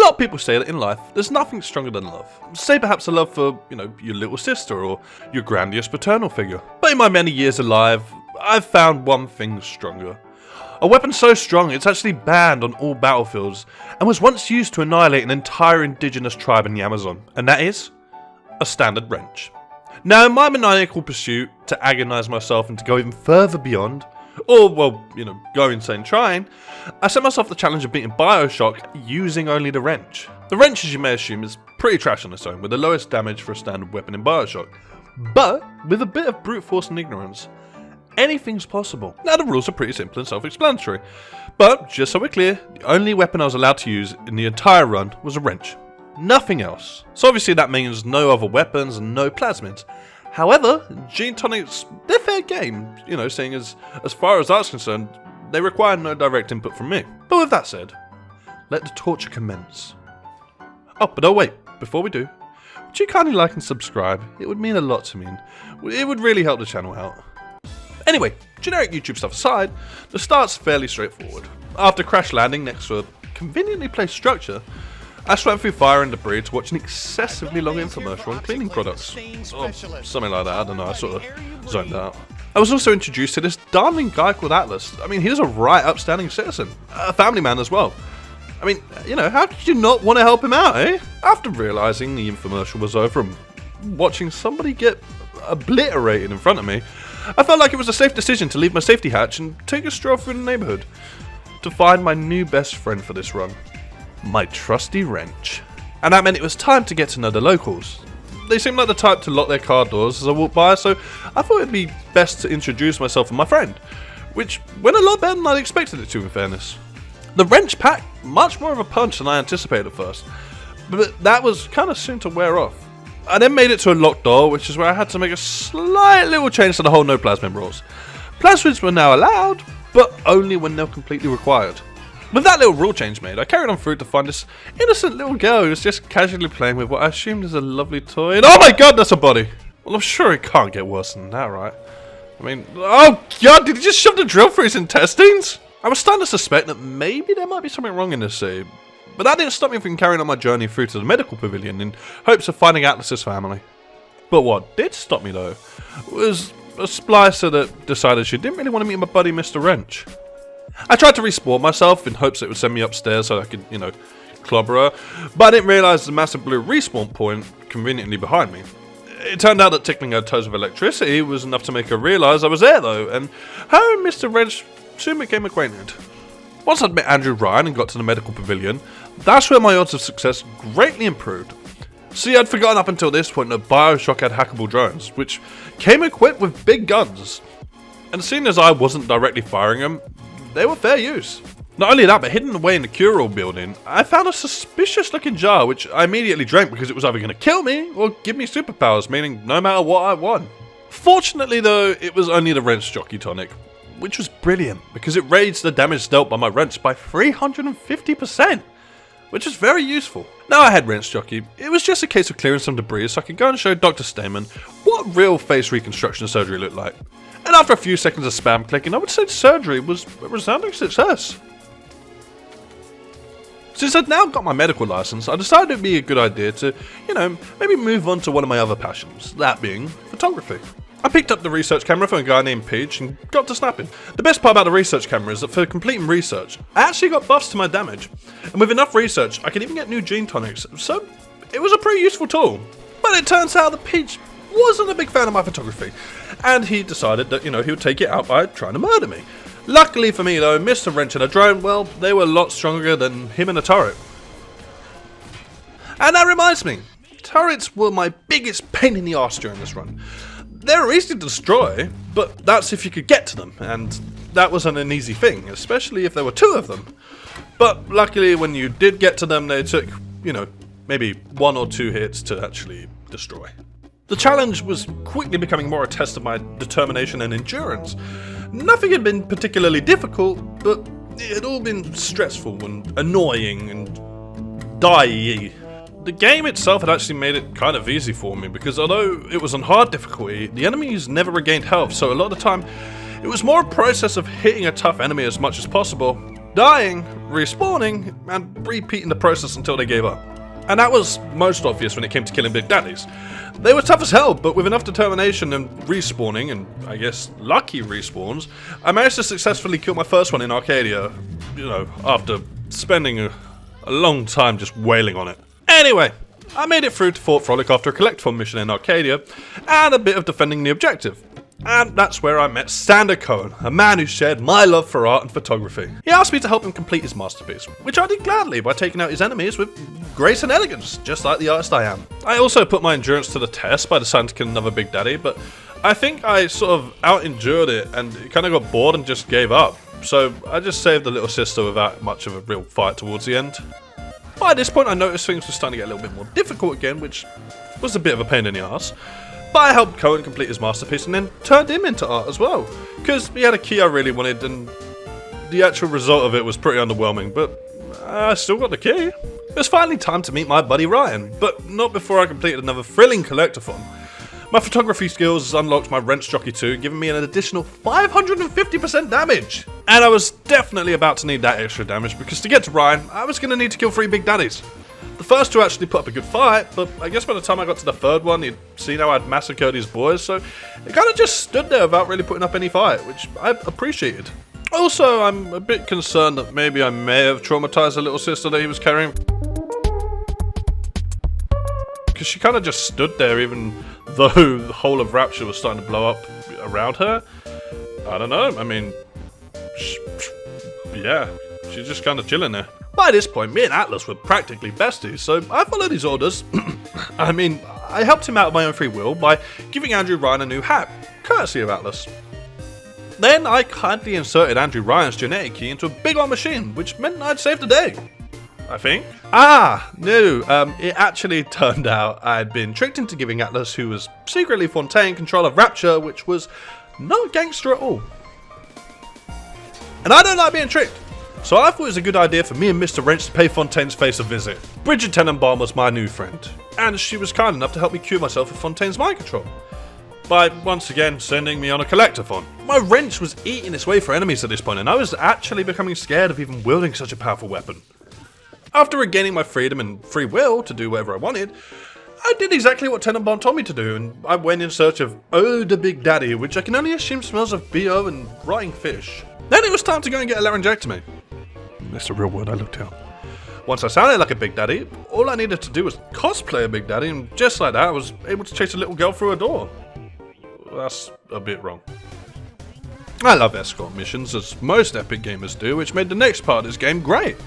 lot of people say that in life, there's nothing stronger than love. Say perhaps a love for, your little sister or your grandiose paternal figure. But in my many years alive, I've found one thing stronger. A weapon so strong it's actually banned on all battlefields and was once used to annihilate an entire indigenous tribe in the Amazon, and that is a standard wrench. Now in my maniacal pursuit to agonise myself and to go even further beyond, or go insane trying, I set myself the challenge of beating Bioshock using only the wrench. The wrench, as you may assume, is pretty trash on its own, with the lowest damage for a standard weapon in Bioshock. But with a bit of brute force and ignorance, anything's possible. Now the rules are pretty simple and self-explanatory, but just so we're clear, the only weapon I was allowed to use in the entire run was a wrench. Nothing else. So obviously that means no other weapons and no plasmids. However, Gene Tonics, they're fair game, seeing as far as that's concerned, they require no direct input from me. But with that said, let the torture commence. Oh wait, before we do, would you kindly like and subscribe? It would mean a lot to me. It would really help the channel out. Anyway, generic YouTube stuff aside, the start's fairly straightforward. After crash landing next to a conveniently placed structure, I swam through fire and debris to watch an excessively long infomercial on cleaning products. Or something like that, I don't know, I sort of zoned out. I was also introduced to this darling guy called Atlas. I mean, he was a right upstanding citizen, a family man as well. I mean, how could you not want to help him out, eh? After realising the infomercial was over and watching somebody get obliterated in front of me, I felt like it was a safe decision to leave my safety hatch and take a stroll through the neighbourhood to find my new best friend for this run. My trusty wrench. And that meant it was time to get to know the locals. They seemed like the type to lock their car doors as I walked by, so I thought it'd be best to introduce myself and my friend, which went a lot better than I'd expected it to, in fairness. The wrench packed much more of a punch than I anticipated at first, but that was kind of soon to wear off. I then made it to a locked door, which is where I had to make a slight little change to the whole no plasmid rules. Plasmids were now allowed, but only when they're completely required. With that little rule change made, I carried on through to find this innocent little girl who was just casually playing with what I assumed is a lovely toy, and oh my god, that's a body! Well, I'm sure it can't get worse than that, right? I mean, oh god, did he just shove the drill through his intestines? I was starting to suspect that maybe there might be something wrong in this city, but that didn't stop me from carrying on my journey through to the medical pavilion in hopes of finding Atlas's family. But what did stop me though, was a splicer that decided she didn't really want to meet my buddy Mr. Wrench. I tried to respawn myself in hopes it would send me upstairs so I could, clobber her, but I didn't realise the massive blue respawn point conveniently behind me. It turned out that tickling her toes with electricity was enough to make her realise I was there though, and her and Mr. Wrench soon became acquainted. Once I'd met Andrew Ryan and got to the medical pavilion, that's where my odds of success greatly improved. See, I'd forgotten up until this point that Bioshock had hackable drones, which came equipped with big guns. And seeing as I wasn't directly firing them, they were fair use. Not only that, but hidden away in the cure-all building, I found a suspicious looking jar which I immediately drank because it was either going to kill me or give me superpowers, meaning no matter what I won. Fortunately though, it was only the wrench jockey tonic, which was brilliant because it raised the damage dealt by my wrench by 350%, which is very useful. Now I had wrench jockey, it was just a case of clearing some debris so I could go and show Dr. Stamen what real face reconstruction surgery looked like. And after a few seconds of spam clicking, I would say surgery was a resounding success. Since I'd now got my medical license, I decided it would be a good idea to, maybe move on to one of my other passions, that being photography. I picked up the research camera from a guy named Peach and got to snapping. The best part about the research camera is that for completing research, I actually got buffs to my damage. And with enough research, I could even get new gene tonics, so it was a pretty useful tool. But it turns out that Peach wasn't a big fan of my photography, and he decided that, he would take it out by trying to murder me. Luckily for me though, Mr. Wrench and a drone, well, they were a lot stronger than him and a turret. And that reminds me, turrets were my biggest pain in the arse during this run. They're easy to destroy, but that's if you could get to them, and that wasn't an easy thing, especially if there were two of them. But luckily when you did get to them, they took, maybe 1 or 2 hits to actually destroy. The challenge was quickly becoming more a test of my determination and endurance. Nothing had been particularly difficult, but it had all been stressful and annoying and die-y. The game itself had actually made it kind of easy for me, because although it was on hard difficulty, the enemies never regained health, so a lot of the time it was more a process of hitting a tough enemy as much as possible, dying, respawning, and repeating the process until they gave up. And that was most obvious when it came to killing big daddies. They were tough as hell, but with enough determination and respawning, and I guess lucky respawns, I managed to successfully kill my first one in Arcadia, after spending a long time just wailing on it. Anyway, I made it through to Fort Frolic after a collectathon mission in Arcadia, and a bit of defending the objective. And that's where I met Sander Cohen, a man who shared my love for art and photography. He asked me to help him complete his masterpiece, which I did gladly by taking out his enemies with grace and elegance, just like the artist I am. I also put my endurance to the test by deciding to kill another big daddy, but I think I sort of out-endured it and kind of got bored and just gave up. So I just saved the little sister without much of a real fight towards the end. By this point I noticed things were starting to get a little bit more difficult again, which was a bit of a pain in the arse. But I helped Cohen complete his masterpiece and then turned him into art as well, because he had a key I really wanted and the actual result of it was pretty underwhelming, but I still got the key. It was finally time to meet my buddy Ryan, but not before I completed another thrilling collectathon. My photography skills unlocked my wrench jockey 2, giving me an additional 550% damage. And I was definitely about to need that extra damage, because to get to Ryan, I was going to need to kill 3 big daddies. The first 2 actually put up a good fight, but I guess by the time I got to the third one, he'd seen how I'd massacred his boys, so it kind of just stood there without really putting up any fight, which I appreciated. Also, I'm a bit concerned that maybe I may have traumatized the little sister that he was carrying, because she kind of just stood there even though the whole of Rapture was starting to blow up around her. I don't know, I mean, yeah, she's just kind of chilling there. By this point, me and Atlas were practically besties, so I followed his orders. I helped him out of my own free will by giving Andrew Ryan a new hat, courtesy of Atlas. Then I kindly inserted Andrew Ryan's genetic key into a big old machine, which meant I'd saved the day. I think. No, it actually turned out I'd been tricked into giving Atlas, who was secretly Fontaine, control of Rapture, which was not gangster at all. And I don't like being tricked. So I thought it was a good idea for me and Mr. Wrench to pay Fontaine's face a visit. Bridget Tenenbaum was my new friend, and she was kind enough to help me cure myself of Fontaine's mind control, by once again sending me on a collectathon. My wrench was eating its way for enemies at this point, and I was actually becoming scared of even wielding such a powerful weapon. After regaining my freedom and free will to do whatever I wanted, I did exactly what Tenenbaum told me to do, and I went in search of the Big Daddy, which I can only assume smells of BO and rotting fish. Then it was time to go and get a laryngectomy. That's the real word I looked out. Once I sounded like a Big Daddy, all I needed to do was cosplay a Big Daddy, and just like that I was able to chase a little girl through a door. That's a bit wrong. I love escort missions, as most epic gamers do, which made the next part of this game great.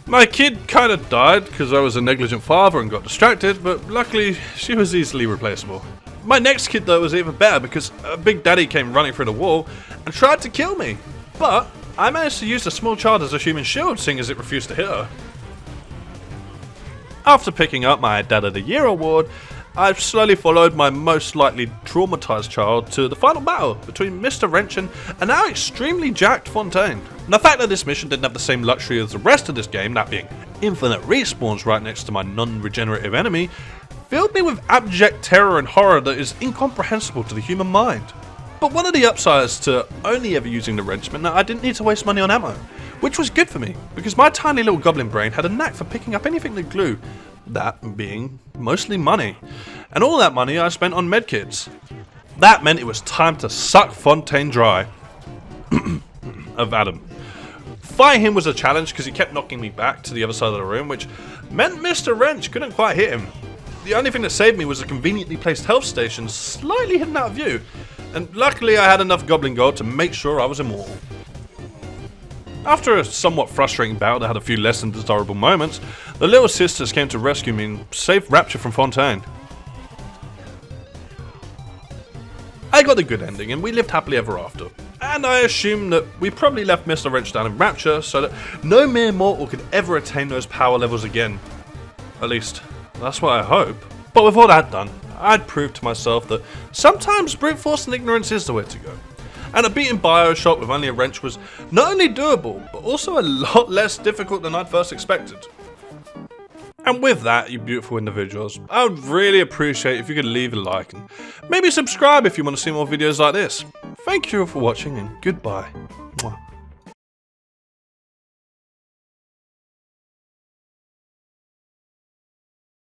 My kid kinda died because I was a negligent father and got distracted, but luckily she was easily replaceable. My next kid though was even better because a Big Daddy came running through the wall and tried to kill me, but I managed to use the small child as a human shield, seeing as it refused to hit her. After picking up my Dad of the Year award, I slowly followed my most likely traumatized child to the final battle between Mr. Wrench and a now extremely jacked Fontaine. And the fact that this mission didn't have the same luxury as the rest of this game, that being infinite respawns right next to my non-regenerative enemy, filled me with abject terror and horror that is incomprehensible to the human mind. But one of the upsides to only ever using the wrench meant that I didn't need to waste money on ammo, which was good for me, because my tiny little goblin brain had a knack for picking up anything that glue, that being mostly money. And all that money I spent on medkits. That meant it was time to suck Fontaine dry. Of Adam. Fighting him was a challenge because he kept knocking me back to the other side of the room, which meant Mr. Wrench couldn't quite hit him. The only thing that saved me was a conveniently placed health station slightly hidden out of view, and luckily I had enough goblin gold to make sure I was immortal. After a somewhat frustrating bout that had a few less than desirable moments, the little sisters came to rescue me and save Rapture from Fontaine. I got a good ending and we lived happily ever after. And I assume that we probably left Mr. Wrench down in Rapture so that no mere mortal could ever attain those power levels again. At least, that's what I hope. But with all that done, I'd proved to myself that sometimes brute force and ignorance is the way to go. And a beating Bioshock with only a wrench was not only doable, but also a lot less difficult than I'd first expected. And with that, you beautiful individuals, I would really appreciate if you could leave a like and maybe subscribe if you want to see more videos like this. Thank you for watching and goodbye.